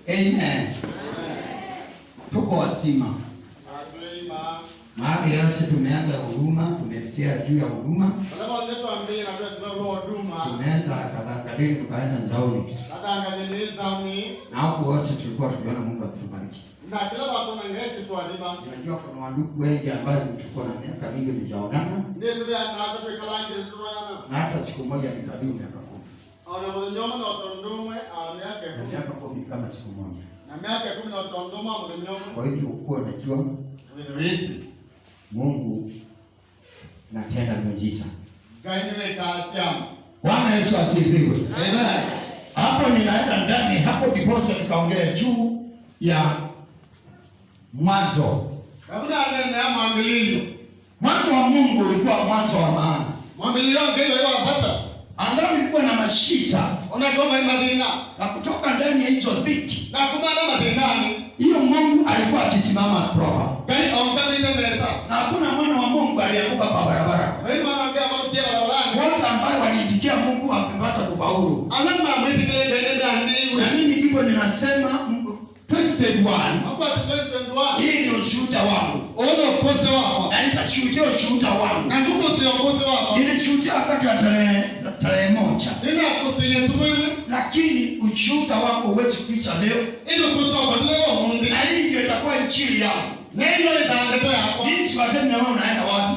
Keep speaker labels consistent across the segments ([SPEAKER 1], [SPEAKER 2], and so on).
[SPEAKER 1] Amen. Tuko wasima. Mahali yote tumeanza huduma, tumefikia juu ya huduma. Tumeenda kadhalika tukaenda Nzauri. Na huko wote tulikuwa tukiona Mungu akitubariki. Najua kuna wandugu wengi ambao tulikuwa na miaka mingi tujaonana. Na hata siku moja nikadiu miaka 10. Miaka 10 kama siku moja. Kwa hivyo ukuwa najua Mungu natenda miujiza. Bwana Yesu asifiwe. Amen. Hapo ninaenda ndani, hapo ndipo nikaongea juu ya mwanzo. Mwanzo wa Mungu ulikuwa mwanzo wa maana. Angalau ilikuwa na mashita. Na kutoka ndani ya hizo dhiki. Hiyo Mungu alikuwa akisimama proa. Na hakuna mwana wa Mungu alianguka kwa barabara. Wote ambao waliitikia Mungu wamepata kufaulu. Na mimi ndipo ninasema 2021. Hii ni ushuhuda wangu. Na nitashuhudia ushuhuda wangu. Nilishuhudia wakati wa tarehe 1. Lakini ushuhuda wangu huwezi kuisha leo. Na hii ndio itakuwa injili yangu. Jinsi watenda wao naenda wapi?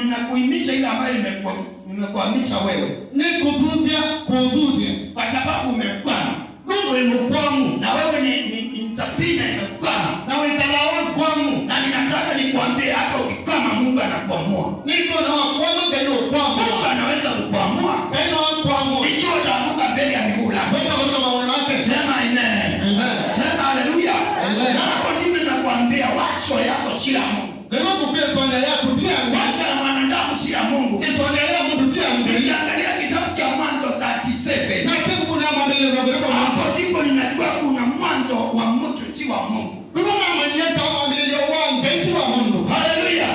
[SPEAKER 1] Ninakuhimiza ile ambayo nimekuhamisha wewe. Kwa sababu umekwama. Na wewe ni safina imekwama. Na ninataka nikwambie hata ukikwama Mungu anakuamua. Mungu anaweza kukuamua. Ikiwa utaanguka mbele ya miguu yako. Sema amen. Sema haleluya. Na hapo ndipo ninakwambia wazo yako si la Mungu. Wazo la mwanadamu si la Mungu. Ukiangalia kitabu cha Mwanzo 37. Hapo ndipo ninajua kuna mwanzo wa mtu si wa Mungu. Haleluya.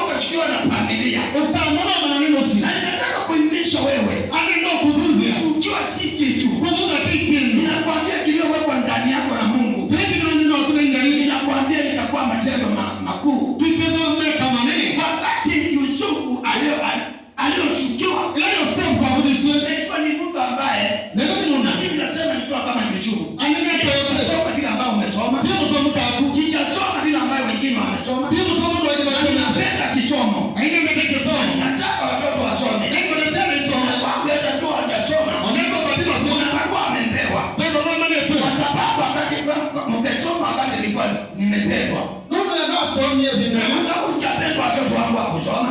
[SPEAKER 1] Ukashukiwa na familia. Na ninataka kuimisha wewe. Kushukiwa si kitu. Ninakwambia kilichowekwa ndani yako na Mungu. Ninakwambia itakuwa matendo makuu. Wakati Yusufu aliyoshukiwa ni mtu ambaye mimi nasema nikiwa kama Yusufu. Soma vile ambao umesoma. Ukijasoma vile ambao wengine wamesoma. Napenda kisomo. Nataka watoto wasome. Hata tu hawajasoma. Unakuwa wamepewa. Kwa sababu wakati umesoma wakati nilikuwa nimepewa. Uchapendwa watoto wangu wa kusoma.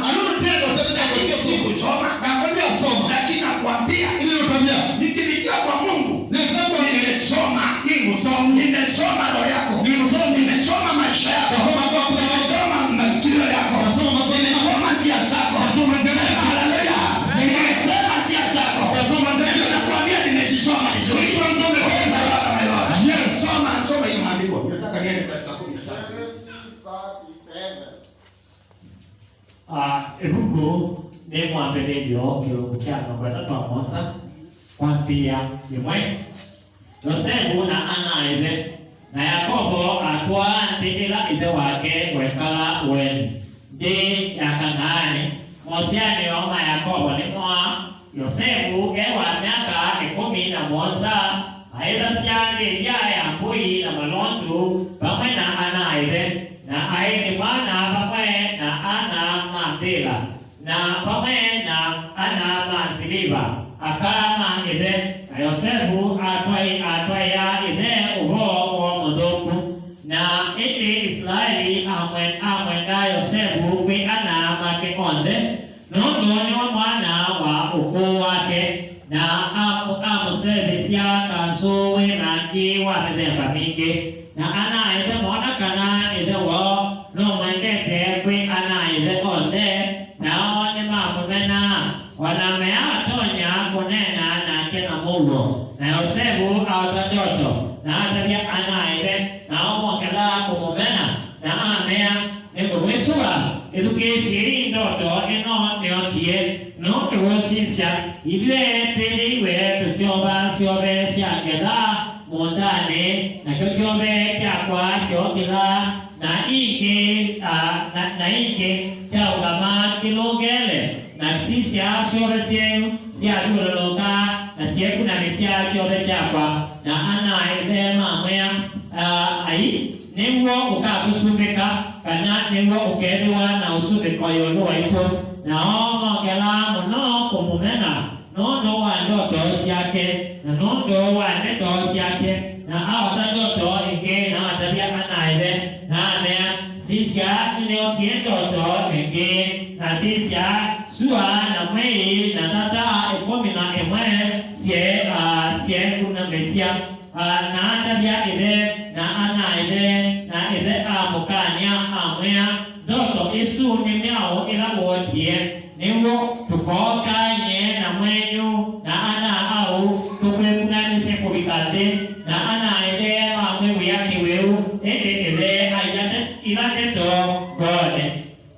[SPEAKER 1] Sikusoma. Lakini nakwambia nikimikia kwa Mungu. Nimesoma roho yako. Nimesoma maisha yako. Nimesoma matendo yako. Nimesoma njia zako. Haleluya. Nimesoma njia zako. Nakwambia nimesoma vizuri. Yes, soma hiyo maandiko. Nataka niende katika 17.
[SPEAKER 2] Ebuku ni mwambĩrĩrio kĩrũku kĩa 3 kwambia ĩmwe. Yosefu na ana ithe na Yakobo atwandĩkĩra ithe wake gwekara weni ndĩ ya Kanaani mũciari wa Yakobo nĩ mwa Yosefu ewa miaka 17 aitha ciarĩria ya mbũri na malondu pamwe na ana ithe na aini mwana pamwe na ana mambĩra na pamwe na ana masiliva akama ithe na Yosefu atwaya ithe ũhoro wa mũthũku na ĩndĩ Israeli amwe na Yosefu kwĩ ana make onthe nũndũ nĩ wa mwana wa ũkũũ wake na amũcevicia kancu wĩnaki wa mĩthemba mĩingĩ na ana ithe mwanakana ithe wao nũmwendete kwĩ ana ithe onthe nao nĩ mamũmena wanameatonya kũnena nake na mũndũ na Yosefu aota ndoto na atavia ana ithe nao mokela kũmũmena na amea nĩ kũmwĩcũra edukesi ndoto eno neotie no tosisia ile pili we tujoba siobe siangela mondane na kujobe kwa kyokila na ike chaugama kilogele na sisi asore sienu siaduroloka na sieku na misia kyobe chakwa na ana ide mamea ai nemwo ukakusubika kana nemwo ukedwa na usubika yolo waito na oma kela mono kumumena nondo wa ndoto siake na nondo wa ndoto siake na awata ndoto inge na atabia anaide na mea sisia ndio tiendo to inge na sisia sua na mei na tata ekomina emwe sie kuna mesia na atabia ide na anaide na ide amukania amwea ndoto isu ni miao ila wotie niwo tukoka nye na mwenyu na ana au tukuna nise kubikate na ana ide amwe yake weu ide ayane ilane to gode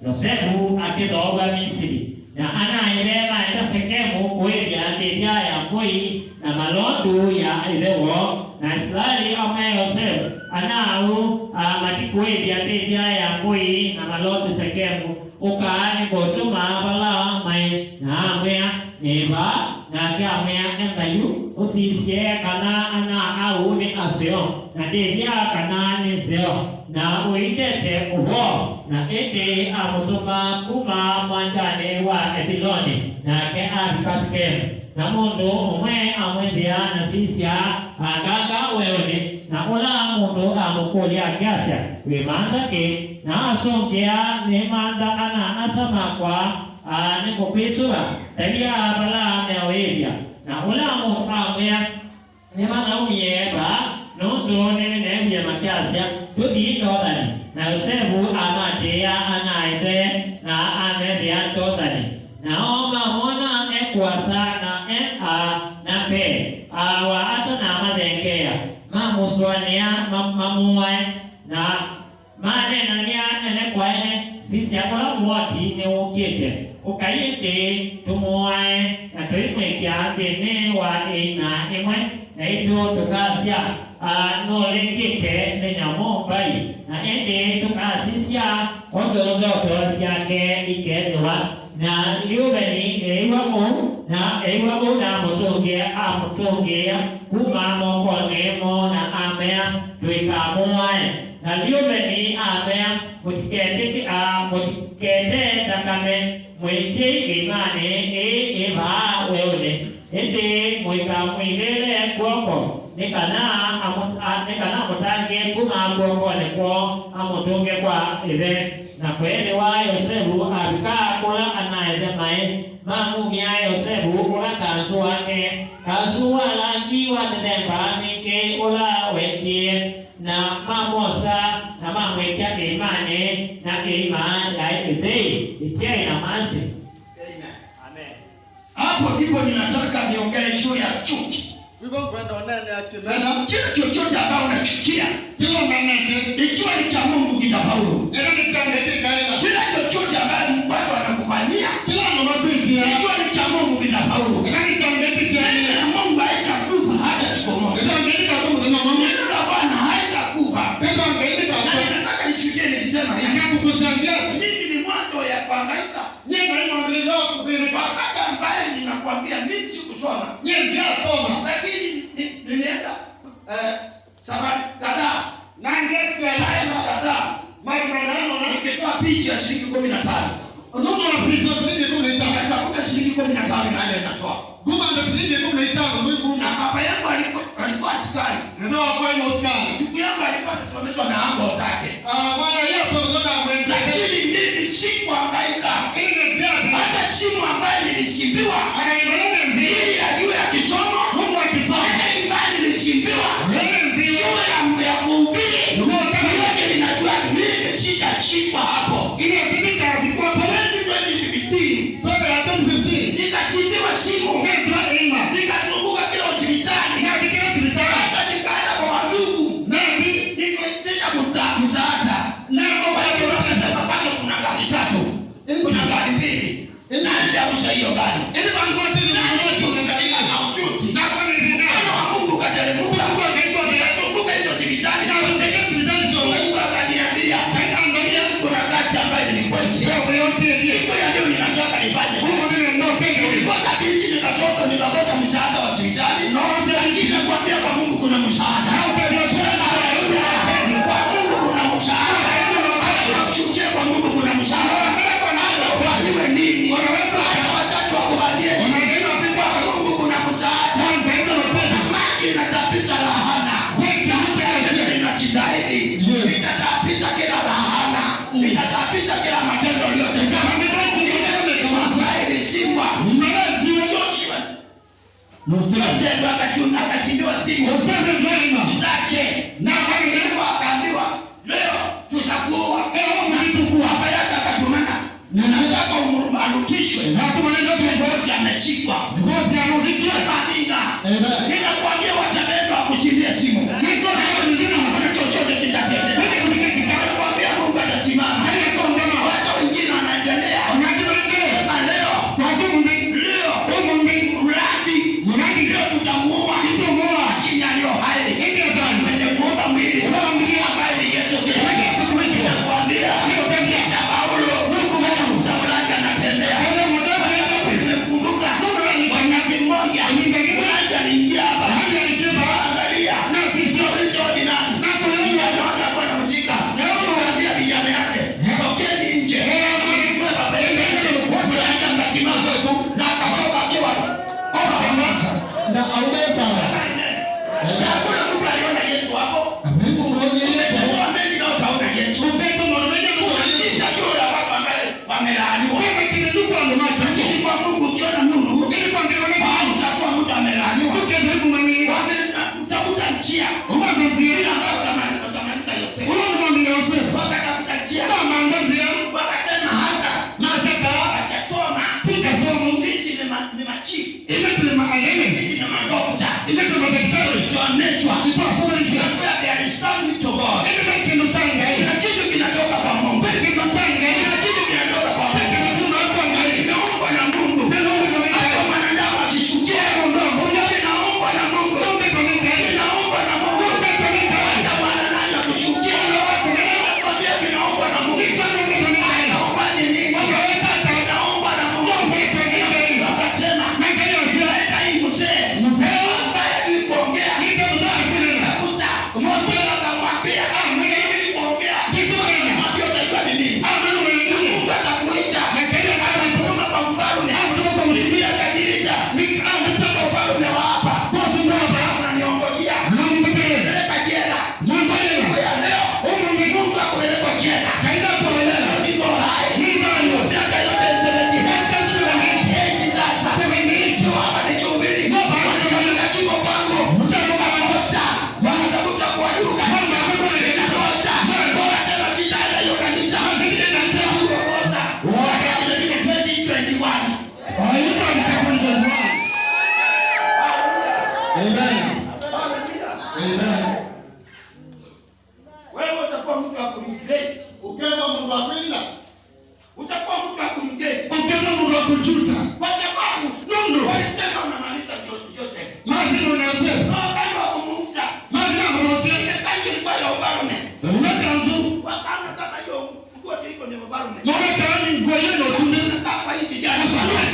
[SPEAKER 2] Yosefu akidoga Misri na ana ide maenda sekemu kweli ande ya koi na malondo ya ilewo na Israeli ame Yosefu anau matikuedi ande ya koi na malondo sekemu ukani botuma bala mai na amea neba na kamea endayu usisie kana ana au ni asio na dia kana ni zeo na uidete ubo na ende amutuma kuma mwandane wa Ebiloni na ke abikaskem na mundo umwe amwendea na sisia agaga wewe na ola mundo amukolia kiasi wemanda ke na asongea ne manda ana asama kwa ne kopesura tabia bala ne oedia na ola mundo amwea ne mana umieba nondo ne makiasi tudi dodani na Yosefu amatea anaide na amedia dodani na oma mona ekwasa na pe awa ato na madengea mamuswania mamuwe na mane na nia ene kwaene sisi akola mwaki ne ukiete ukayete tumuwe na tuimwe kiande ne wa ina emwe na ito tukasia no lekete ne nyamo bai na ende tukasisia ododo siake ikedwa na liubeni ewa o na motongea kuma moko nemo na amea tuikamoe na liubeni amea mutikete takame mweche imane eba weone ende mwika mwilele kwoko nikana mutange kuma kwoko neko amotonge kwa ebe na kweli wa Yosefu abika kola anaide mae mamumia Yosefu kola kanzu wake kanzu walangiwa ndemba nike ola wekie na mamosa na mamweka imane na imani ya ide itia ina manzi. Amen.
[SPEAKER 1] Hapo ndipo ninataka niongee juu ya chuki. Na kila chochote ambao unachukia kila maneno ikiwa ni cha Mungu kita Paulo. Kila chochote ambacho Mungu anakufanyia kila mmoja ikiwa ni cha Mungu kita Paulo. Mungu haitakufa hata siku moja. Mungu na Bwana haitakufa. Nataka nishukie nikisema mimi ni mwanzo ya kuhangaika. Wakati ambaye ninakwambia mimi sikusoma. Lakini nilienda safari kadhaa na ngesi ya laina kadhaa maana ningetoa picha shilingi 15. Ndio picha shilingi 15 kuna shilingi 15 naenda natoa. Guma ndio shilingi 15 Mungu na baba yangu alikuwa askari. Ndio kwa hiyo askari. Ndugu yangu alikuwa anasomeshwa na ango zake. Bwana Yesu ndio amwenda. Lakini mimi sikuhangaika. Hata simu ambayo nilishimbiwa anaendelea nzuri ya juu ya kisomo Mungu akifanya imani nilishimbiwa nzuri ya kuhubiri ndio ninajua mimi sitashikwa hapo ile vita ilikuwa pale ndio nibitii toka ya 2015 nikachimbiwa simu nikazunguka kila hospitali na kila hospitali nikaenda kwa ndugu na nikaitesha msaada na kwa hiyo wakasema bado kuna gari tatu hiyo gari. Ili bangote ni mmoja unaangalia na uchuti. Na kwa nini neno wa Mungu kateremka? Mungu akaitwa akafunguka hizo hospitali. Na hospitali sio Mungu akaniambia, "Angalia kuna gari ambayo nilikuwa nchini yote ndiyo. Kwa hiyo ninataka nifanye. Mungu ndiye ndio pekee. Kwa sababu nikatoka nikapata msaada wa hospitali. Na hospitali nakwambia kwa Mungu kuna msaada. Na ukasema kwa Mungu kuna msaada. Shukia kwa Mungu kuna msaada. Kwa iwe nini? Watatu wakubalie. Kwa Mungu kuna msaada. Maji inatapisha lahana. Ninajitahidi. Nitatapisha kila lahana. Nitatapisha kila matendo uliyotenda. Masaili simba. Msema akashindiwa simu. Zake. Na akaambiwa leo tutakuwa hapa yake akatumana. Na nataka umrudishwe. Na tumeleza kwa ameshikwa. Wote amrudishwe kabisa. Ninakwambia watabeba kushindia simu. Niko hapa nzima na chochote kitatendeka. Ninakwambia Mungu atasimama. Watu wengine wanaendelea. Sema leo. Kwa sababu leo mradi leo tutamuua. Chini aliyo hai. Mwenye kuomba mwili. Ambaye ni Yesu Kristo. Ninakwambia Paulo Mungu mtamlanga anatembea. Nimekumbuka wakati mmoja aliingia hapa. Angalia. Na sisi hizo ni nani? Naona bwana mjika. Naambia vijana yake. Tokeni nje. Baba yeye kwa sababu ngasimama tu na akatoka akiwa. Na aumeza. Na kuna mtu aliona Yesu hapo. Mungu ngoje Yesu. Ameni na utaona Yesu. Mungu mmoja mmoja watu ambao wamelaaniwa. Wewe kidogo ndo macho. Kwa Mungu ukiona nuru, ili kwa ndio utakuwa mtu amelaaniwa. Ukijaribu mimi, utakuta njia. Umazozia ambao utamaliza yote. Mungu ndio Yosef. Wakatafuta njia. Kama ngozi yangu wakasema hata nazaka akasoma. Tikasoma sisi ni machi. Ile ni maana sisi ni madokta. Ile ni madaktari. Tuameshwa. Ipaswa sisi ya there is something to God. Ile ni kitu changa. Ile kitu kinatoka kwa Mungu. Ile kitu changa. Ile kitu kinatoka kwa Mungu. Naomba na Mungu. Hata mwanadamu akishukia naomba na Mungu. Naomba na Mungu. Hata mwanadamu akishukia nakwambia naomba na Mungu. Naomba nini? Naomba na Mungu. Akasema nikaenda hii mzee ambaye alikuongea. Nikakuta mzee akamwambia nilipoongea. Ndio utaitwa nini? Mungu atakuita. Nikaenda kwa mfalme. Msibia kanisa. Nikaanza kwa mfalme wa hapa. Bosi mmoja ananiongojea. Nilipeleka jela. Mungu leo. Mungu akupeleka jela. Kaenda kwa jela. Niko hai. Niko hai. Miaka yote seleti. Eti sasa. Niko hapa nikihubiri. Wanataka kiko kwangu. Mtakuwa makosa. Wanatafuta kuaduka. Ninakosa. Bora tena sitaenda hiyo kanisa. Wewe utakuwa mtu wa kuregret. Ukiwa mtu wa kwenda, utakuwa mtu wa kuregret. Ukiwa mtu wa kujuta. Kwa sababu Mungu alisema unamaliza Joseph. Maana unasema, kama kumuuza. Maana unasema kama ilikuwa ya ubarume. Unakaanza wakana kama hiyo ngote iko ni ubarume. Mbona kama nguo yenu usunena kama hiki jana.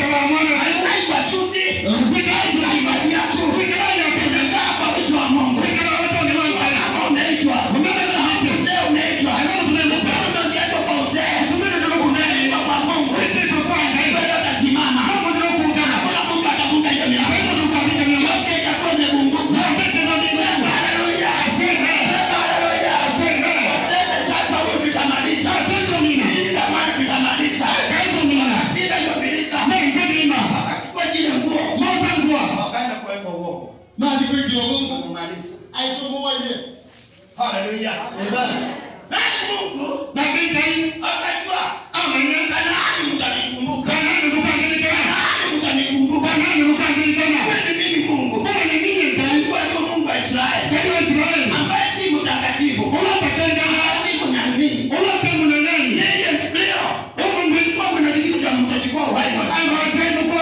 [SPEAKER 1] Kama mwana haikuwa chuti. Ukikaza imani yako. Ukikaza kupenda kwa vitu wa Mungu. Ukikaza watu ni wao kama unaitwa. Unaenda hapo leo unaitwa. Leo tunaenda kwa ndio kwa uzee. Usumene ndio unaitwa kwa Mungu. Ndio kwa ndio atasimama. Mungu ndio kuungana. Kuna Mungu atafunga hiyo milango. Mungu atafunga hiyo milango. Sasa itakuwa ni Mungu. Na mbele ndio ni haleluya. Haleluya. Sasa wewe utamaliza. Sasa mimi kama tutamaliza. Kaiko mimi. Sina hiyo bilika. Ndio kwa jina nguo. Moja nguo. Wakaenda kuweka uongo. Maji kwa Mungu kumaliza. Aitomoa yeye. Haleluya. Na Mungu na kingai akajua amenyanga nani mtanikumbuka. Nani mtanikumbuka. Nani mtanikumbuka. Wewe mimi Mungu. Wewe ni mimi ndio kwa Mungu wa Israeli. Kwa Israeli ambaye si mtakatifu. Unapenda nani mnani? Unapenda nani? Yeye leo. Mungu ni kwa mnani kwa mtakatifu wa Israeli.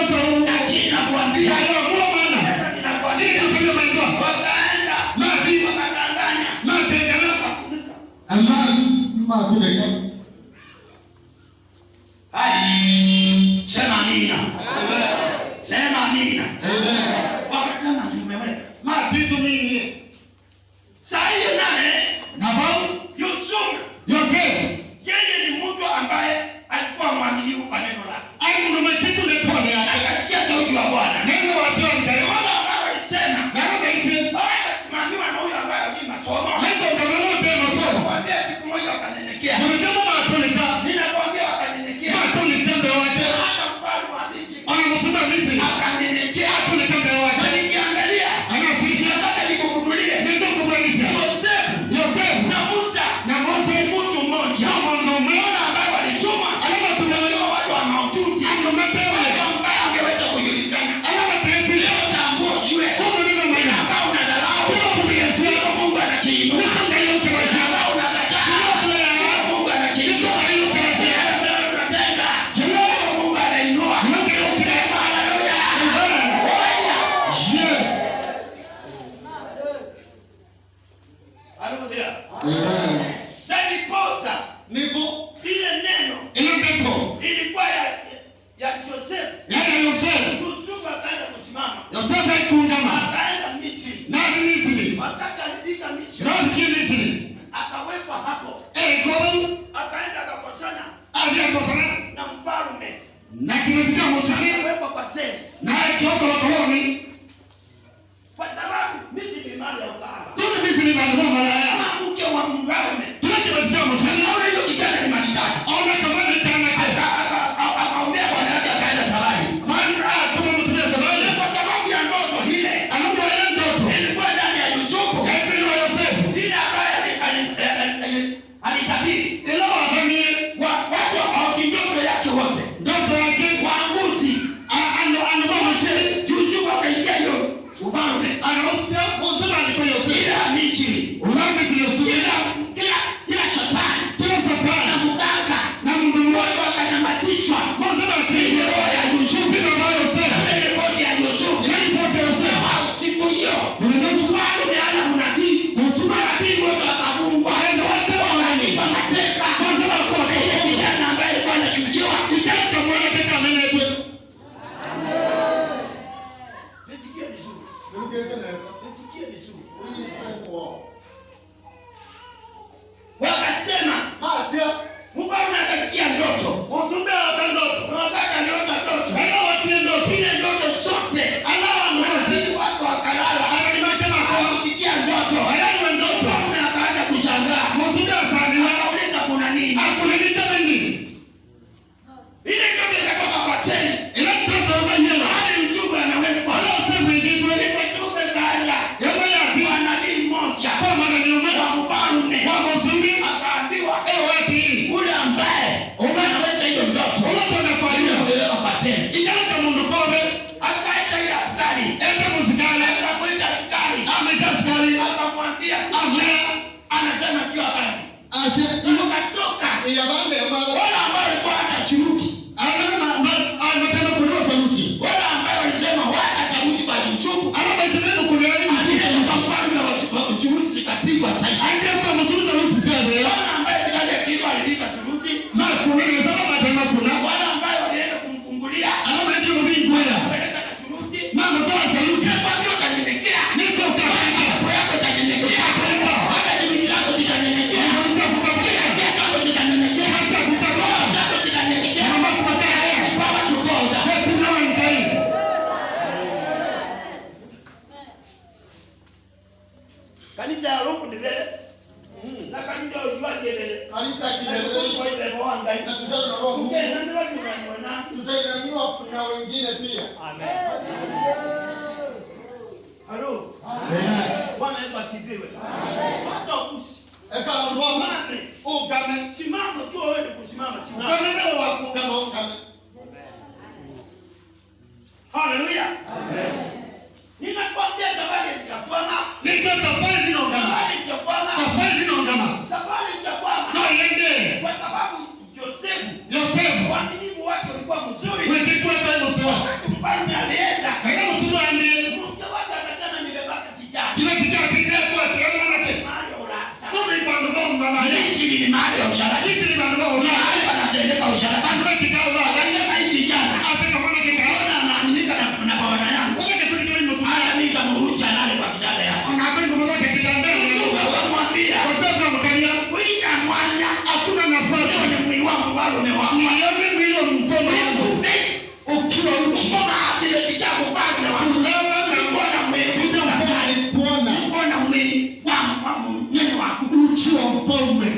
[SPEAKER 3] amina.
[SPEAKER 1] Amen.
[SPEAKER 3] Wakasema tumeweka.
[SPEAKER 1] Masitu mingi.
[SPEAKER 3] Saa hiyo naye
[SPEAKER 1] Nabau
[SPEAKER 3] Yusufu.
[SPEAKER 1] Yosefu.
[SPEAKER 3] Yeye ni mtu ambaye alikuwa mwaminifu kwa neno lake.
[SPEAKER 1] Ai ndo mkitu lepone yake.
[SPEAKER 3] Akasikia sauti ya Bwana.
[SPEAKER 1] Neno wa Bwana ndio
[SPEAKER 3] Wala ambao walisema,
[SPEAKER 1] na kama hizi
[SPEAKER 3] simamiwa na huyo ambaye hajui masomo.
[SPEAKER 1] ndio kama ndio masomo.
[SPEAKER 3] Mwambie siku moja wakanyenyekea.
[SPEAKER 1] Unasema matulika.
[SPEAKER 3] Ninakwambia wakanyenyekea.
[SPEAKER 1] Matulika ndio waje.
[SPEAKER 3] Hata mfalme wa Misri
[SPEAKER 1] Anamsema Misri.
[SPEAKER 3] akanyenyekea.
[SPEAKER 1] Matulika ndio waje.
[SPEAKER 3] Na nikiangalia,
[SPEAKER 1] Anasisi
[SPEAKER 3] nataka nikukubulie.
[SPEAKER 1] ndio kubadilisha. Yosefu
[SPEAKER 3] Na Musa
[SPEAKER 1] na Mose
[SPEAKER 3] mtu mmoja.
[SPEAKER 1] kama ndio
[SPEAKER 3] Mbona ambaye walituma?
[SPEAKER 1] alama
[SPEAKER 3] Tunajua watu wa maututi.
[SPEAKER 1] ndio matewa.
[SPEAKER 3] Watu ambaye angeweza kujulikana.
[SPEAKER 1] Alama tesi.
[SPEAKER 3] Leo tambua jue.
[SPEAKER 1] Kama ndio maana
[SPEAKER 3] Ambao unadharau.
[SPEAKER 1] Kama kuyesia
[SPEAKER 3] Mungu anakiinua.
[SPEAKER 1] ndio hiyo kwa
[SPEAKER 3] Ambao unakataa. Mungu anakiinua. Unatenda. Mungu anainua. Sema haleluya.
[SPEAKER 1] Yes.
[SPEAKER 3] Haleluya.
[SPEAKER 1] Amen.
[SPEAKER 3] Na ndiposa
[SPEAKER 1] Nipo
[SPEAKER 3] ile neno
[SPEAKER 1] ile pepo
[SPEAKER 3] ilikuwa ya Joseph.
[SPEAKER 1] ya Yosefu.
[SPEAKER 3] Yusufu akaenda kusimama.
[SPEAKER 1] Yosefu aikungama
[SPEAKER 3] Akaenda Misri.
[SPEAKER 1] na Misri.
[SPEAKER 3] Wakati alifika Misri,
[SPEAKER 1] Na Misri.
[SPEAKER 3] akawekwa hapo.
[SPEAKER 1] Eko
[SPEAKER 3] Akaenda akakosana
[SPEAKER 1] aliyekosana
[SPEAKER 3] na mfalme.
[SPEAKER 1] na kimefika Musani
[SPEAKER 3] Akawekwa kwa seli.
[SPEAKER 1] na kioko wakoloni.
[SPEAKER 3] Kwa sababu Misri ni mahali ya ukahaba.
[SPEAKER 1] Ndio Misri ndio malaya.
[SPEAKER 3] Kama mke wa mfalme.
[SPEAKER 1] Tunajua Musani.
[SPEAKER 3] Naona hiyo kijana ni maridadi.
[SPEAKER 1] Ona kama ni tana
[SPEAKER 3] Akaombea bwana yake akaenda safari.
[SPEAKER 1] maana kama mtu ya sabani
[SPEAKER 3] Kwa sababu ya ndoto ile.
[SPEAKER 1] anakuwa yeye ndoto.
[SPEAKER 3] Ilikuwa ndani ya Yusufu.
[SPEAKER 1] Yaani wa Yosefu.
[SPEAKER 3] Ile ambaye alitabiri.
[SPEAKER 1] Ila wafanye
[SPEAKER 3] Watu hawakindoto yake wote.
[SPEAKER 1] ndoto yake
[SPEAKER 3] Waamuzi.
[SPEAKER 1] ando Musani.
[SPEAKER 3] Yusufu akaingia hiyo ufalme.
[SPEAKER 1] Anaosia mwanzo alikuwa Yosefu.
[SPEAKER 3] Ila Misri.
[SPEAKER 1] Unaona Misri Yosefu.
[SPEAKER 3] Kila shetani.
[SPEAKER 1] Kila
[SPEAKER 3] Na
[SPEAKER 1] sapana
[SPEAKER 3] mganga.
[SPEAKER 1] na mtu mmoja
[SPEAKER 3] Watu wakanyamazishwa.
[SPEAKER 1] mwanzo
[SPEAKER 3] Ile
[SPEAKER 1] alikuwa
[SPEAKER 3] roho ya Yusufu.
[SPEAKER 1] ndio wa Yosefu.
[SPEAKER 3] Ile roho ya Yusufu.
[SPEAKER 1] Ilipota Yosefu.
[SPEAKER 3] Siku hiyo.
[SPEAKER 1] Unajua
[SPEAKER 3] Watu ana mnabii. Mnabii wote wakafungwa.
[SPEAKER 1] aende wote
[SPEAKER 3] Wananipa mateka.
[SPEAKER 1] mwanzo alikuwa
[SPEAKER 3] Ile kijana ambaye alikuwa anashukiwa.
[SPEAKER 1] Ikaika mwana tena amenetwe.
[SPEAKER 3] Nisikie vizuri. Nisikie vizuri. Wakasema mfalme akasikia ndoto.
[SPEAKER 1] Usumbe wa ndoto.
[SPEAKER 3] Na wakati aliota ndoto.
[SPEAKER 1] Hayo watie ndoto.
[SPEAKER 3] Ile ndoto zote.
[SPEAKER 1] Alawa mwazi.
[SPEAKER 3] Watu wakalala.
[SPEAKER 1] Alimatema kwa
[SPEAKER 3] Hawakusikia ndoto.
[SPEAKER 1] hayo ndoto.
[SPEAKER 3] Mfalme akaanza kushangaa.
[SPEAKER 1] Usumbe sana.
[SPEAKER 3] Akauliza kuna nini?
[SPEAKER 1] Akunilita nini?
[SPEAKER 3] Ile ndoto ikatoka kwa seli.
[SPEAKER 1] Ile mtoto mwenyewe.
[SPEAKER 3] Hadi Yusufu anawekwa.
[SPEAKER 1] Wala useme ngitwe.
[SPEAKER 3] Ile ndoto ikaenda.
[SPEAKER 1] Yama ya
[SPEAKER 3] Kwa nabii mmoja.
[SPEAKER 1] kwa maana ni
[SPEAKER 3] Wa
[SPEAKER 1] umema.
[SPEAKER 3] mfalme.
[SPEAKER 1] Kwa usumbe.
[SPEAKER 3] Akaambiwa
[SPEAKER 1] Wapi?
[SPEAKER 3] ule ambaye unaweza hiyo ndoto.
[SPEAKER 1] Unapo na kwa hiyo.
[SPEAKER 3] Unaelewa kwa seli.
[SPEAKER 1] Ikaika mundu kobe.
[SPEAKER 3] Akaita ile askari.
[SPEAKER 1] Ende musikale.
[SPEAKER 3] Akamwita askari.
[SPEAKER 1] Amekaskari.
[SPEAKER 3] Akamwambia
[SPEAKER 1] Amea.
[SPEAKER 3] anasema tu habari.
[SPEAKER 1] Ase.
[SPEAKER 3] Akatoka.
[SPEAKER 1] Iyabande yamala.
[SPEAKER 3] Wale ambao walikuwa hatachuruki.
[SPEAKER 1] Anataka kuliwa saluti.
[SPEAKER 3] Wale ambao walisema wala sauti kwa Yusufu.
[SPEAKER 1] Alama isemeni kuliani
[SPEAKER 3] Alisema kwa mfalme wa uchuruzi zikapigwa sahihi.
[SPEAKER 1] Ande kwa mzuri saluti siade.
[SPEAKER 3] Wale ambao zikaja kiwa alilipa suruti.
[SPEAKER 1] Na kuna salama tena kuna.
[SPEAKER 3] Wale ambao walienda kumfungulia.
[SPEAKER 1] Alama ndio mbingwa.
[SPEAKER 3] Peleka na suruti.
[SPEAKER 1] Na mtoa saluti.
[SPEAKER 3] Kwa hiyo kanyenyekea.
[SPEAKER 1] Niko kafika.
[SPEAKER 3] Kwa yako kanyenyekea. Hata dini zako zikanyenyekea.
[SPEAKER 1] Unaweza kukapiga.
[SPEAKER 3] Kila zako zikanyenyekea.
[SPEAKER 1] Hata kutakuwa.
[SPEAKER 3] Zako zikanyenyekea.
[SPEAKER 1] Mama kupatia.
[SPEAKER 3] Baba tukoza.
[SPEAKER 1] Kuna ngai.
[SPEAKER 3] Kanisa ya Mungu ni vile. Na kanisa ya ujuaji vile.
[SPEAKER 1] Kanisa
[SPEAKER 3] Na
[SPEAKER 1] kielelezo.
[SPEAKER 3] kwa ile mwanga.
[SPEAKER 1] Na tutaja na roho.
[SPEAKER 3] Mke na ndio watu wananiona.
[SPEAKER 1] Tutainaniwa na wengine pia.
[SPEAKER 3] Halo. Bwana Yesu asifiwe. Acha ukusi.
[SPEAKER 1] Eka ngoma.
[SPEAKER 3] Mame.
[SPEAKER 1] Ugame.
[SPEAKER 3] Simama tu wewe ni kusimama simama.
[SPEAKER 1] Ugame na wakungama ugame.
[SPEAKER 3] Haleluya. Amen. Ninakwambia safari itakwama.
[SPEAKER 1] Niko safari ninaongama.
[SPEAKER 3] Safari itakwama.
[SPEAKER 1] Safari ninaongama.
[SPEAKER 3] Safari itakwama.
[SPEAKER 1] Na yende.
[SPEAKER 3] Kwa sababu
[SPEAKER 1] Yosefu.
[SPEAKER 3] uaminifu wake ulikuwa mzuri.
[SPEAKER 1] Wewe kwa tano sawa.
[SPEAKER 3] Wakati mfalme alienda.
[SPEAKER 1] Kama msuru andi.
[SPEAKER 3] Mke wake akasema nimebaka kijana.
[SPEAKER 1] Kile kijana kile kwa tano nake.
[SPEAKER 3] Mahali ya ulasa.
[SPEAKER 1] Ndio ipando kwa mama.
[SPEAKER 3] Hichi ni mahali ya usharati.
[SPEAKER 1] Hizi ni ipando kwa mama.
[SPEAKER 3] Mahali panatendeka usharati.
[SPEAKER 1] Ndio kikao la.
[SPEAKER 3] Anasema hii kijana.
[SPEAKER 1] Asema mwana kikao.
[SPEAKER 3] Anaaminika na bwana Kushoma kile kitabu fanya wa kulala na kuona mwekuja mfalme kuona kuona mwili wa neno wa uchi wa mfalme.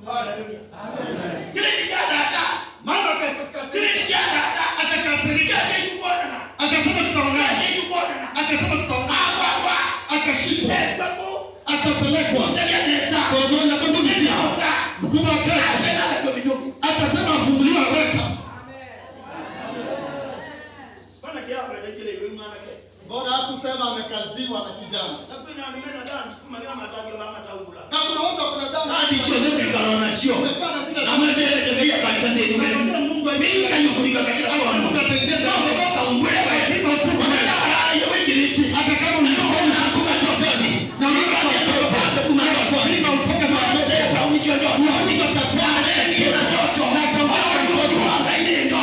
[SPEAKER 3] Haleluya. Kile kijana hata mama kile kijana hata atakasirika kuona na akasema tutaongea kuona na akasema tutaongea hapa akashika atapelekwa kwa Bwana kwa mzima mkubwa kesho atasema afunguliwa weka. Bwana kiapo ndio ile maana yake. Bwana hakusema amekaziwa na kijana. Lakini anamena dhambi kama kama matagio mama taungula. Na kuna watu kuna dhambi. Hadi sio ndio ngalona sio. Na mwendelee ndio katika ndio. Mungu mimi kanyukulika katika kwa Mungu atendea ndio kwa umbele wa siku kubwa. Na hiyo wengine hata kama unaona hakuna tofauti. Na Mungu anasema kumaliza kwa hii na upoke maana kwa mwisho ndio. Mungu atakuwa na ndoto na kama ndoto angalie ndio.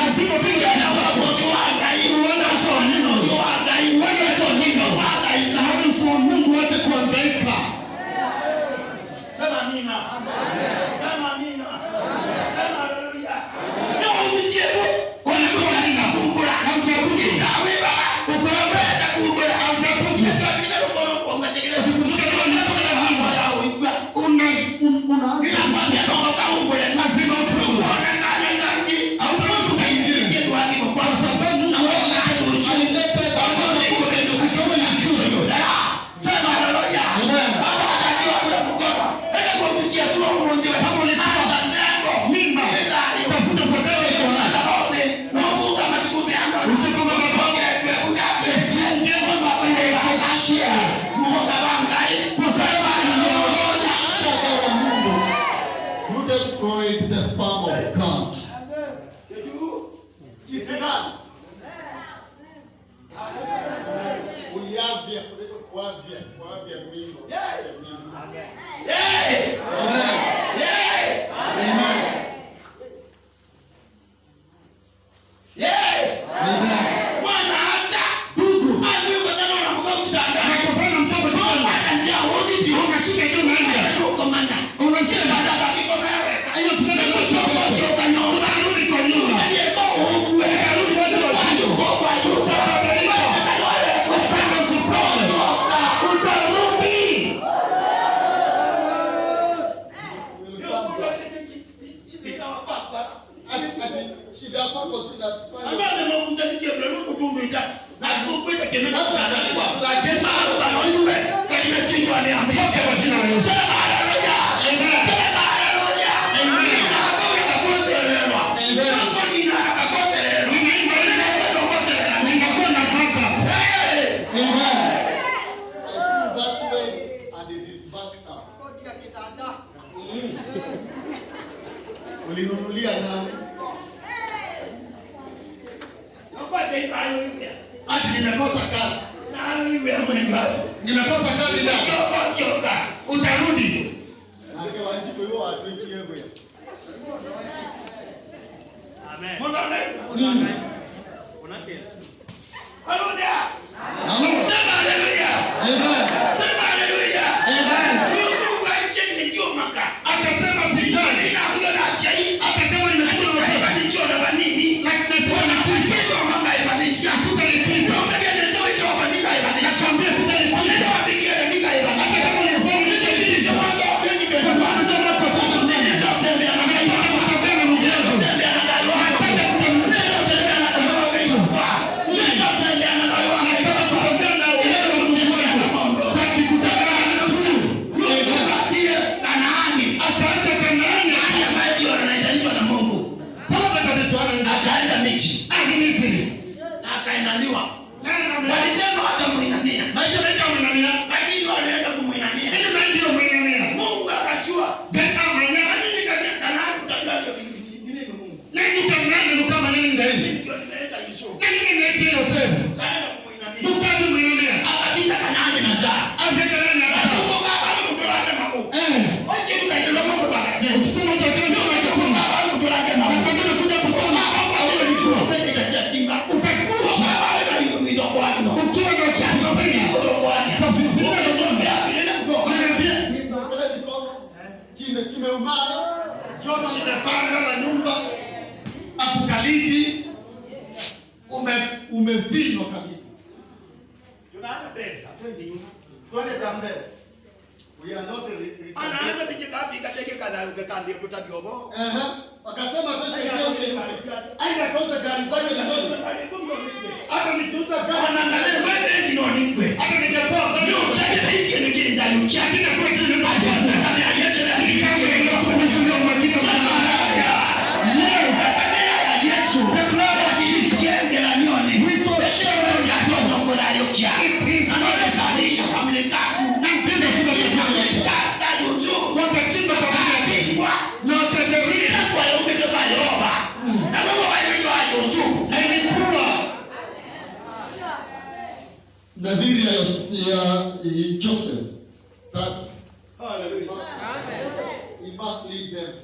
[SPEAKER 3] Lazima pia na watu wana sonino wana sonino na hapo so Mungu wote kuangaika. Sema amina. Sema amina. Sema haleluya. Ndio ujibu wanakuwa na Mungu na utakuja na wewe ukapenda kumbura au utakuja kabisa kwa ungetekeleza unapoona mambo yao unaanza mambo yao kwa Mungu lazima utuone destroyed the farm of God. Kisirani. Uliavya kuavya mimi. Amen. Bwana hata ndugu aliyokuwa na mkokusanga. Nakufanya mtoto sana. Ndio hodi unashika hiyo nani? Uko mana. Unasema dada kiko wewe. Hiyo tunataka kutoka nyumba rudi kwa nyumba. Rudi kwa nyumba. Kwa nyumba. Ulinunulia nani? Ati nimekosa kazi. Nimekosa kazi leo. Utarudi. Amen. Haleluya. Sema haleluya. Amen. Sema haleluya. Amen. Mungu aicheni ndio maka. Akasema sijani na huyo na shai. Akasema nimekuwa na mafanikio na nini? Lakini sasa nakuja mama ya mafanikio. Sitalipiza. Unajua ndio hiyo mafanikio ya mafanikio. Nakwambia sitalipiza. Mafanikio ya nika ya mafanikio. Hata kama ni kwa nini sitalipiza? Mambo yote ni kwa sababu ndio kwa sababu nini? Ndio tembea na mimi. Tembea na mimi. Tembea na gari. Hata kutembea na tembea na kama wewe. Ndio tembea na gari. Hata kutembea na wewe ndio mambo. Sasa kutembea tu. Ndio katia Kanaani. Ataacha Kanaani ambaye ndio anaitwa na Mungu. Pale kabisa akaenda Misri. Misri. Akaendaliwa. Walisema watamuinamia. Maisha ndio muinamia. Lakini walienda kumuinamia. Ndio muinamia. Mungu akajua. Beka mwenyewe nini katika Kanaani utajaje nini Mungu. Nini Kanaani kama nini ndio nimeleta Yusuf. Nini nimeleta Yusuf. Kaenda kumuinamia. Mungu muinamia. Akapita Kanaani na njaa. Akapita Kanaani na njaa. Mungu akamtolea mambo. Waje ndio mambo bakasema. Ukisema utakiwa ndio unasema akamtolea mambo. Ndio kuja kupona au ndio pesa itatia simba. Utakuwa ukiwa na shambani safiri kimeumana joto linapanda na nyumba
[SPEAKER 1] baridi, umevinwa kabisa.
[SPEAKER 3] Tunaanza mbele, hatuendi nyuma.
[SPEAKER 1] Twende za mbele. We are not
[SPEAKER 3] Anaanza tijikapi kateke kadhalika ukekambi kutabiobo.
[SPEAKER 1] Wakasema tusaidie mtu. Aina kauza gari zake ni ndogo. Hata nikiuza gari
[SPEAKER 3] Anaangalia wewe ndio nikwe.
[SPEAKER 1] hata ningepoa bado
[SPEAKER 3] Unataka hiki ni kile ndani uchaki na kwa kile ndani. Kama ya Yesu na kikamu ya Yesu ndio mwakika sana. Yesu. The blood of Jesus. Yengela nione. Wito shamba ya Mungu kwa yokia. It is not a salvation from the dark. Na mpendo kwa wakachimba pamoja na wakajaria kwa umeke bayoba na wao walikuwa wajuzu na ilikuwa
[SPEAKER 1] nadhiri ya Joseph that he must lead them.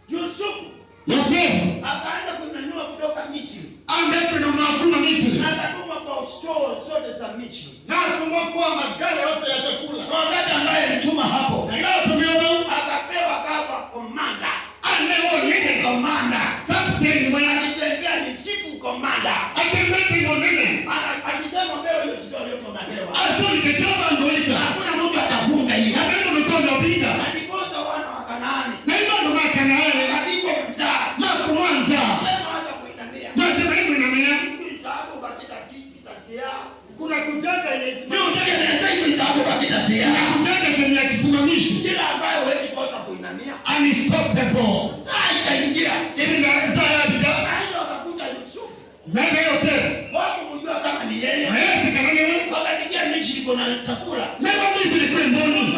[SPEAKER 1] Joseph
[SPEAKER 3] akaanza kununua kutoka Misri,
[SPEAKER 1] ambaye na makuna Misri
[SPEAKER 3] akatuma kwa store zote za Misri
[SPEAKER 1] na kumwokoa magari yote ya chakula.
[SPEAKER 3] wakati ambaye alituma hapo,
[SPEAKER 1] Na leo tumeona
[SPEAKER 3] akapewa kama komanda,
[SPEAKER 1] ameona
[SPEAKER 3] komanda
[SPEAKER 1] captain mwenye
[SPEAKER 3] akitembea ni chifu komanda,
[SPEAKER 1] akimeti monene
[SPEAKER 3] akisema mbele hiyo sio yuko na hewa,
[SPEAKER 1] asili kitoa ndoita
[SPEAKER 3] hakuna mtu atafunga hiyo,
[SPEAKER 1] hapo mkono biga
[SPEAKER 3] alipoza wana wa Kanaani
[SPEAKER 1] na hiyo ndo makanae
[SPEAKER 3] alipo mtaa
[SPEAKER 1] makuanza
[SPEAKER 3] sema hata kuinamia
[SPEAKER 1] nasema hivi na mimi
[SPEAKER 3] sababu katika kipi tatia
[SPEAKER 1] kuna kujaga ile
[SPEAKER 3] ndio utengeneza hivi sababu katika tia
[SPEAKER 1] kujaga chenye kisimamishi
[SPEAKER 3] kila ambaye huwezi kosa kuinamia
[SPEAKER 1] unstoppable.
[SPEAKER 3] saa itaingia
[SPEAKER 1] Ili na zaya bida
[SPEAKER 3] ndio akakuta Yusufu
[SPEAKER 1] mega yote
[SPEAKER 3] wao kujua kama ni yeye
[SPEAKER 1] na yeye kanani
[SPEAKER 3] wakatikia Misri kuna chakula
[SPEAKER 1] mega Misri kwa mboni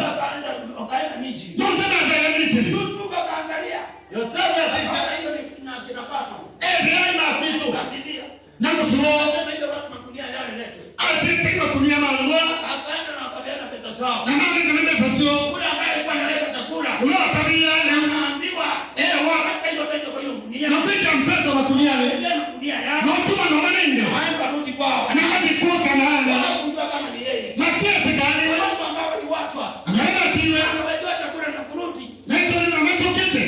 [SPEAKER 3] wakaenda Misri
[SPEAKER 1] ndio tena za Misri
[SPEAKER 3] Yusufu akaangalia
[SPEAKER 1] Yosefu
[SPEAKER 3] sasa hiyo ni kinapata
[SPEAKER 1] ndio na kitu
[SPEAKER 3] kapitia
[SPEAKER 1] na msuo
[SPEAKER 3] sema ile watu makunia yao letwe
[SPEAKER 1] asipigwa kunia malwa
[SPEAKER 3] akaenda na wakapeana pesa zao
[SPEAKER 1] na mama ndio sasio
[SPEAKER 3] kule ambaye alikuwa analeta chakula
[SPEAKER 1] ula tabia na
[SPEAKER 3] anaambiwa
[SPEAKER 1] wa
[SPEAKER 3] hizo pesa kwa hiyo gunia
[SPEAKER 1] na piga mpesa wa kunia le
[SPEAKER 3] ile makunia yao
[SPEAKER 1] na mtuma na maneno
[SPEAKER 3] waende warudi kwao
[SPEAKER 1] na hadi kwa Kanaani
[SPEAKER 3] wanakujua kama ni yeye
[SPEAKER 1] matesi gani
[SPEAKER 3] watu ambao waliwachwa
[SPEAKER 1] anaenda tiwe
[SPEAKER 3] anawajua chakula na kurudi
[SPEAKER 1] na ndio na masokete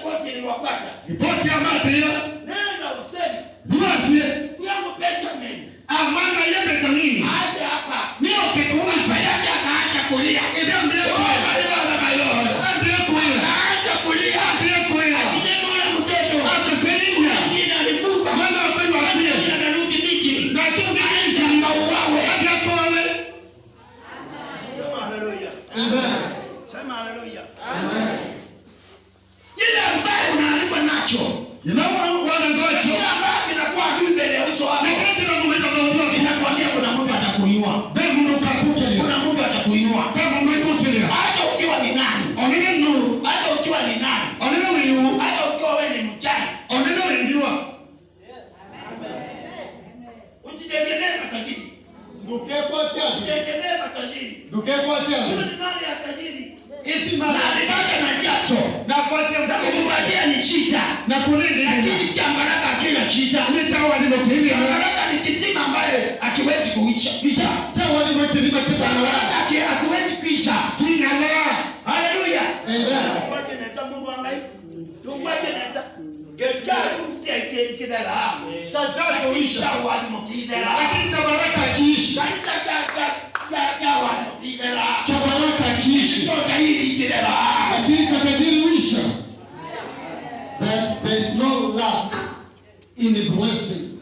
[SPEAKER 3] ripoti iliwapata
[SPEAKER 1] ripoti ya matria
[SPEAKER 3] nenda usemi
[SPEAKER 1] Luasie
[SPEAKER 3] yangu Benjamin
[SPEAKER 1] amana yeye kanini
[SPEAKER 3] aje hapa
[SPEAKER 1] nio kekuma
[SPEAKER 3] yaje akaacha kulia
[SPEAKER 1] ile mbele kwa ndio kulia
[SPEAKER 3] akaacha kulia
[SPEAKER 1] ndio kulia
[SPEAKER 3] kisema yule mtoto
[SPEAKER 1] akasaidia
[SPEAKER 3] mwingine alikufa
[SPEAKER 1] maana wapendwa pia
[SPEAKER 3] anarudi Misri
[SPEAKER 1] na tungeanza
[SPEAKER 3] uwawe
[SPEAKER 1] akapoe.
[SPEAKER 3] sema haleluya
[SPEAKER 1] Amen.
[SPEAKER 3] sema haleluya
[SPEAKER 1] Amen.
[SPEAKER 3] kile ambaye unaaliwa nacho
[SPEAKER 1] Wana ngocho
[SPEAKER 3] kile ambaye kinakuwa juu mbele ya uso wako
[SPEAKER 1] nikati na kumeza kwa
[SPEAKER 3] inakwambia kuna mtu atakuinua
[SPEAKER 1] begu ndo kakuja
[SPEAKER 3] kuna mtu atakuinua
[SPEAKER 1] kama mwekuja
[SPEAKER 3] hata ukiwa ni nani
[SPEAKER 1] onene nuru
[SPEAKER 3] hata ukiwa ni nani
[SPEAKER 1] onene wiu
[SPEAKER 3] hata ukiwa wewe ni mchana
[SPEAKER 1] onene wendiwa
[SPEAKER 3] usitegemee matajiri
[SPEAKER 1] dukepotia
[SPEAKER 3] usitegemee matajiri
[SPEAKER 1] dukepotia
[SPEAKER 3] hiyo ni mali ya tajiri
[SPEAKER 1] isi
[SPEAKER 3] na
[SPEAKER 1] mara
[SPEAKER 3] alipata na jacho
[SPEAKER 1] na kwatia
[SPEAKER 3] na kukupatia ni shida
[SPEAKER 1] na kulindi
[SPEAKER 3] lakini cha baraka hakina shida
[SPEAKER 1] nitawa nimekiri
[SPEAKER 3] baraka ni kitima ambaye akiwezi kuisha pisha
[SPEAKER 1] tawa nimekiri kita na
[SPEAKER 3] akiwezi pisha
[SPEAKER 1] kina la
[SPEAKER 3] haleluya
[SPEAKER 1] amen
[SPEAKER 3] kwaje neta Mungu angai tungwaje neta getcha ufite kidala
[SPEAKER 1] cha jasho isha
[SPEAKER 3] wali mukidala
[SPEAKER 1] lakini cha baraka kiishi
[SPEAKER 3] kanisa cha wali mukidala
[SPEAKER 1] cha baraka kiishi
[SPEAKER 3] toka hili kidala
[SPEAKER 1] lakini cha tajiri uisha that there is no lack in the blessing.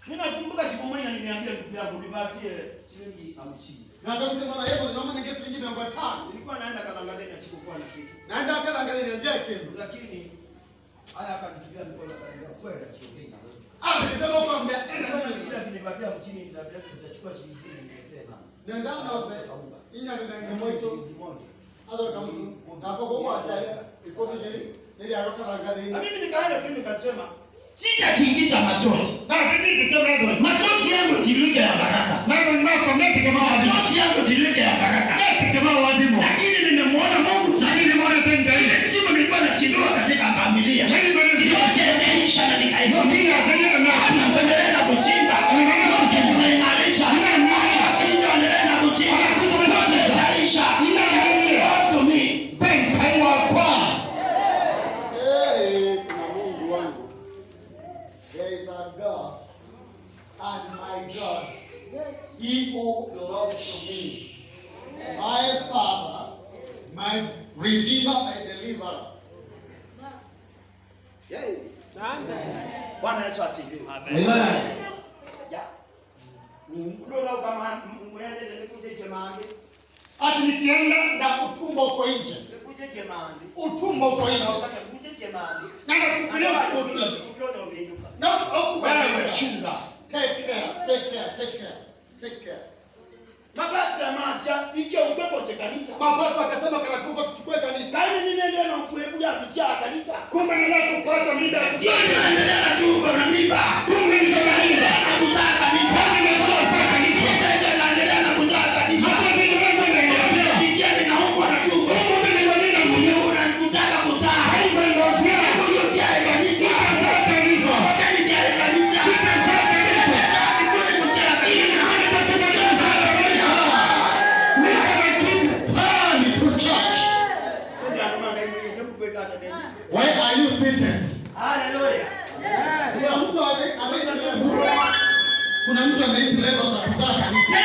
[SPEAKER 3] Ninakumbuka siku moja niliambia ndugu yangu nibakie shilingi 50.
[SPEAKER 1] Na ndio sema na yeye naomba ninge shilingi 500.
[SPEAKER 3] Nilikuwa naenda Kalangale na chukua na kitu.
[SPEAKER 1] Naenda Kalangale niambia kitu.
[SPEAKER 3] Lakini haya akanipigia mkono akaniambia kwenda chiongei na wewe.
[SPEAKER 1] Nilisema kwa mbea
[SPEAKER 3] Kila kinipatia mchini nitabia tutachukua shilingi niletee mama.
[SPEAKER 1] nenda na ose. Inya nenda moito. Ado kama mtu. Hapo kwa acha iko nini? Nili yako Kalangale.
[SPEAKER 3] Na mimi nikaenda tu nikasema sitakiingiza machozi.
[SPEAKER 1] Na sisi tukio ndio.
[SPEAKER 3] Machozi yangu tilike ya baraka.
[SPEAKER 1] Na ndio meti kama wadimu.
[SPEAKER 3] Machozi yangu tilike ya baraka.
[SPEAKER 1] Meti kama wadimu.
[SPEAKER 3] Lakini nimemwona Mungu sasa.
[SPEAKER 1] Nimeona tenda ile.
[SPEAKER 3] Siku nilikuwa nachindua katika familia. Yote imeisha na nikaigomea.
[SPEAKER 1] Ndio tena na
[SPEAKER 3] Naendelea na kushinda. Yote nimeimarisha. Ndio naendelea na kushinda. Yote itaisha. Watu ni
[SPEAKER 1] penka wa kwa. Kuna Mungu wangu.
[SPEAKER 3] Bwana Yesu asifiwe.
[SPEAKER 1] Amen.
[SPEAKER 3] Ya. Ndio kama mwende nikuje jemani.
[SPEAKER 1] Ati nikienda na utumbo uko nje.
[SPEAKER 3] Nikuje jemani.
[SPEAKER 1] Utumbo uko nje.
[SPEAKER 3] Nataka nikuje jemani.
[SPEAKER 1] Na nakupilia kutoka.
[SPEAKER 3] Kutoka umeduka.
[SPEAKER 1] Na wewe chunga. Take care.
[SPEAKER 3] Mabati ya macha ikiwa upepo cha kanisa.
[SPEAKER 1] Mabati akasema kana kufa tuchukue kanisa.
[SPEAKER 3] Sasa nini ndio na kuepuka kucha kanisa?
[SPEAKER 1] Kumbe ndio kupata mimba ya kuzaa.
[SPEAKER 3] Ndio na tumbo na mimba. Kumbe ndio mimba na kuzaa kanisa. Ndio kanisa. Ndio naendelea na kuzaa kanisa. Hapo sisi ndio ndio ndio naomba na tumbo. Ndio ndio ndio unakutaka kuzaa. Hapo ndio sio ndio cha kanisa. Kuzaa kanisa. Ndio cha kanisa. Kuzaa kanisa. Ndio kucha kanisa.
[SPEAKER 1] Why are you seated?
[SPEAKER 3] Hallelujah.
[SPEAKER 1] Kuna mtu anaishi level za kuzaa kanisa.